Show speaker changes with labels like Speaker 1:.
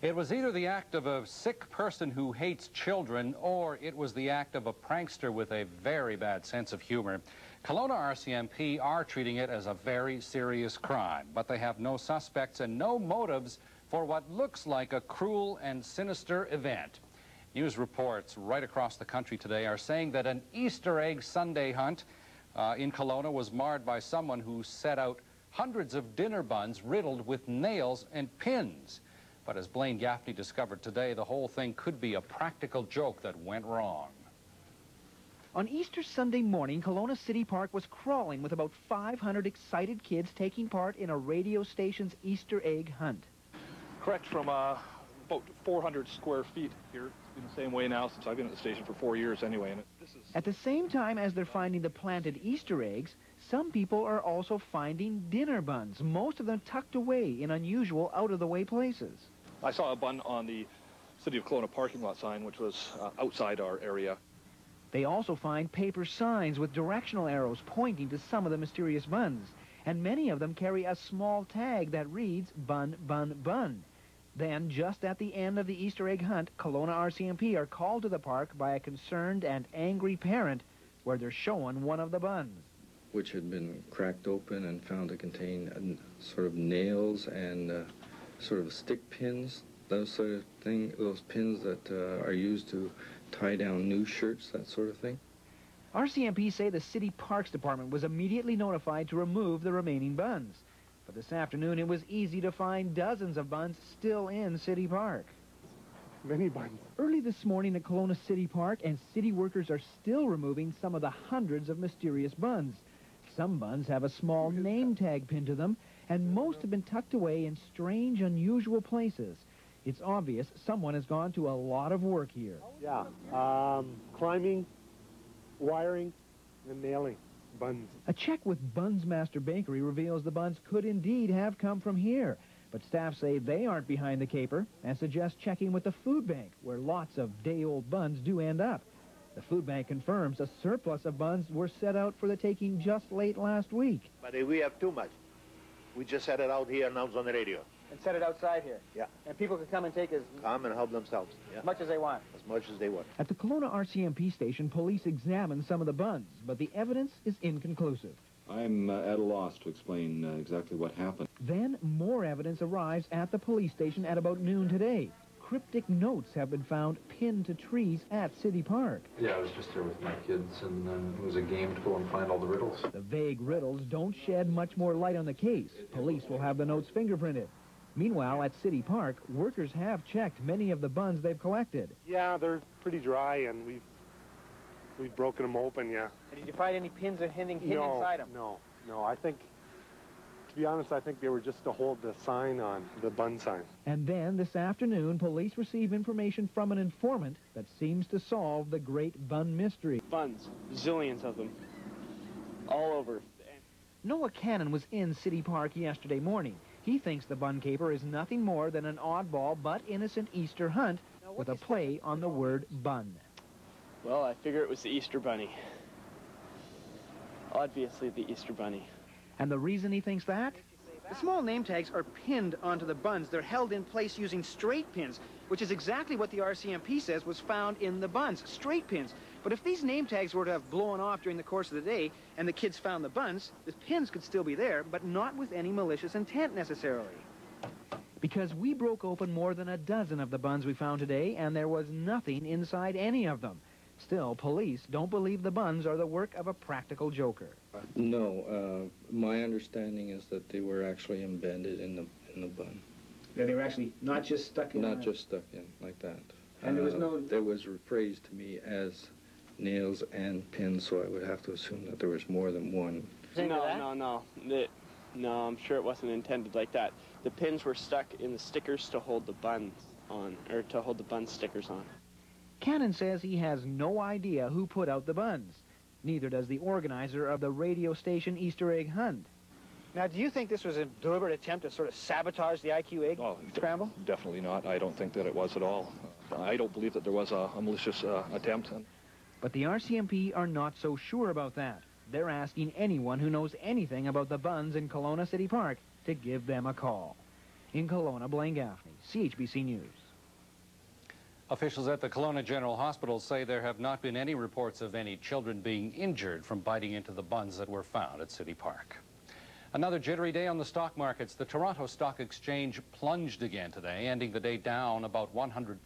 Speaker 1: It was either the act of a sick person who hates children, or it was the act of a prankster with a very bad sense of humor. Kelowna RCMP are treating it as a very serious crime, but they have no suspects and no motives for what looks like a cruel and sinister event. News reports right across the country today are saying that an Easter egg Sunday hunt in Kelowna was marred by someone who set out hundreds of dinner buns riddled with nails and pins. But as Blaine Gaffney discovered today, the whole thing could be a practical joke that went wrong.
Speaker 2: On Easter Sunday morning, Kelowna City Park was crawling with about 500 excited kids taking part in a radio station's Easter egg hunt.
Speaker 3: Correct, from about 400 square feet here. It's been the same way now since I've been at the station for 4 years anyway. And
Speaker 2: At the same time as they're finding the planted Easter eggs, some people are also finding dinner buns, most of them tucked away in unusual, out-of-the-way places.
Speaker 3: I saw a bun on the City of Kelowna parking lot sign, which was outside our area.
Speaker 2: They also find paper signs with directional arrows pointing to some of the mysterious buns, and many of them carry a small tag that reads "Bun, Bun, Bun." Then, just at the end of the Easter egg hunt, Kelowna RCMP are called to the park by a concerned and angry parent, where they're shown one of the buns,
Speaker 4: which had been cracked open and found to contain sort of nails and sort of stick pins, those sort of thing, those pins that are used to tie down new shirts, that sort of thing.
Speaker 2: RCMP say the City Parks Department was immediately notified to remove the remaining buns. But this afternoon, it was easy to find dozens of buns still in City Park.
Speaker 5: Many buns.
Speaker 2: Early this morning at Kelowna City Park, and city workers are still removing some of the hundreds of mysterious buns. Some buns have a small name tag pinned to them, and most have been tucked away in strange, unusual places. It's obvious someone has gone to a lot of work here.
Speaker 5: Yeah, climbing, wiring, and nailing buns.
Speaker 2: A check with Buns Master Bakery reveals the buns could indeed have come from here. But staff say they aren't behind the caper and suggest checking with the food bank, where lots of day-old buns do end up. The food bank confirms a surplus of buns were set out for the taking just late last week.
Speaker 6: But if we have too much, we just set it out here, announced on the radio.
Speaker 7: And set it outside here?
Speaker 6: Yeah.
Speaker 7: And people can come and take
Speaker 6: come and help themselves. Yeah.
Speaker 7: As much as they want?
Speaker 6: As much as they want.
Speaker 2: At the Kelowna RCMP station, police examined some of the buns, but the evidence is inconclusive.
Speaker 8: I'm at a loss to explain exactly what happened.
Speaker 2: Then more evidence arrives at the police station at about noon today. Cryptic notes have been found pinned to trees at City Park.
Speaker 9: Yeah, I was just there with my kids, and it was a game to go and find all the riddles.
Speaker 2: The vague riddles don't shed much more light on the case. Police will have the notes fingerprinted. Meanwhile, at City Park, workers have checked many of the buns they've collected.
Speaker 5: Yeah, they're pretty dry, and we've broken them open, yeah.
Speaker 7: And did you find any pins or hidden inside them?
Speaker 5: No. I think, to be honest, I think they were just to hold the sign on, the bun sign.
Speaker 2: And then this afternoon, police receive information from an informant that seems to solve the great bun mystery.
Speaker 10: Buns, zillions of them, all over.
Speaker 2: Noah Cannon was in City Park yesterday morning. He thinks the bun caper is nothing more than an oddball but innocent Easter hunt with a play on the word bun.
Speaker 10: Well, I figure it was the Easter Bunny. Obviously the Easter Bunny.
Speaker 2: And the reason he thinks that?
Speaker 7: The small name tags are pinned onto the buns. They're held in place using straight pins, which is exactly what the RCMP says was found in the buns, straight pins. But if these name tags were to have blown off during the course of the day and the kids found the buns, the pins could still be there, but not with any malicious intent necessarily.
Speaker 2: Because we broke open more than a dozen of the buns we found today, and there was nothing inside any of them. Still, police don't believe the buns are the work of a practical joker.
Speaker 4: No, my understanding is that they were actually embedded in the bun.
Speaker 7: Yeah, they were actually not just stuck in?
Speaker 4: Not just stuck in, like that.
Speaker 7: And there was no...
Speaker 4: There was phrased to me as nails and pins, so I would have to assume that there was more than one.
Speaker 10: No, I'm sure it wasn't intended like that. The pins were stuck in the stickers to hold the buns on, or to hold the bun stickers on.
Speaker 2: Cannon says he has no idea who put out the buns. Neither does the organizer of the radio station Easter egg hunt.
Speaker 7: Now, do you think this was a deliberate attempt to sort of sabotage the IQ egg scramble?
Speaker 3: Definitely not. I don't think that it was at all. I don't believe that there was a malicious attempt.
Speaker 2: But the RCMP are not so sure about that. They're asking anyone who knows anything about the buns in Kelowna City Park to give them a call. In Kelowna, Blaine Gaffney, CHBC News.
Speaker 1: Officials at the Kelowna General Hospital say there have not been any reports of any children being injured from biting into the buns that were found at City Park. Another jittery day on the stock markets. The Toronto Stock Exchange plunged again today, ending the day down about 100